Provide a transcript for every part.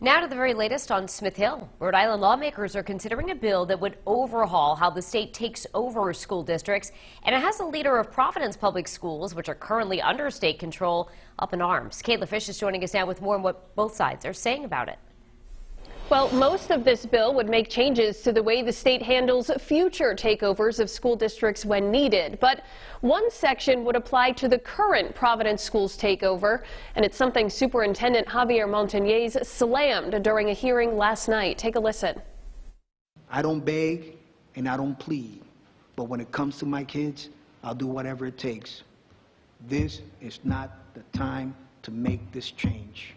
Now to the very latest on Smith Hill. Rhode Island lawmakers are considering a bill that would overhaul how the state takes over school districts, and it has the leader of Providence Public Schools, which are currently under state control, up in arms. Kayla Fish is joining us now with more on what both sides are saying about it. Well, most of this bill would make changes to the way the state handles future takeovers of school districts when needed. But one section would apply to the current Providence schools takeover, and it's something Superintendent Javier Montañez slammed during a hearing last night. Take a listen. I don't beg and I don't plead, but when it comes to my kids, I'll do whatever it takes. This is not the time to make this change.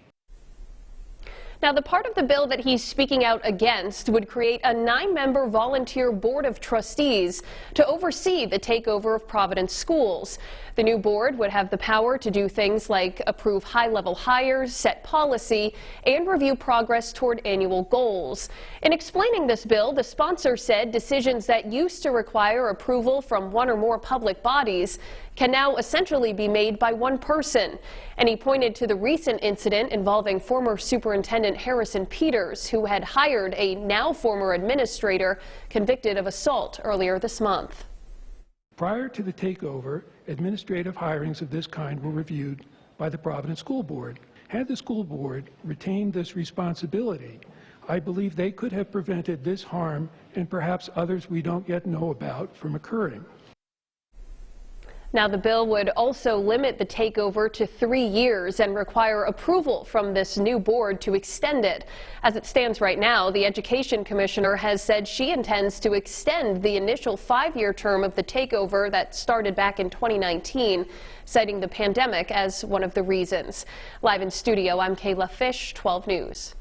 Now, the part of the bill that he's speaking out against would create a 9-member volunteer board of trustees to oversee the takeover of Providence schools. The new board would have the power to do things like approve high-level hires, set policy, and review progress toward annual goals. In explaining this bill, the sponsor said decisions that used to require approval from one or more public bodies can now essentially be made by one person. And he pointed to the recent incident involving former Superintendent Harrison Peters, who had hired a now former administrator convicted of assault earlier this month. Prior to the takeover, administrative hirings of this kind were reviewed by the Providence School Board. Had the school board retained this responsibility, I believe they could have prevented this harm and perhaps others we don't yet know about from occurring. Now, the bill would also limit the takeover to 3 years and require approval from this new board to extend it. As it stands right now, the Education Commissioner has said she intends to extend the initial 5-year term of the takeover that started back in 2019, citing the pandemic as one of the reasons. Live in studio, I'm Kayla Fish, 12 News.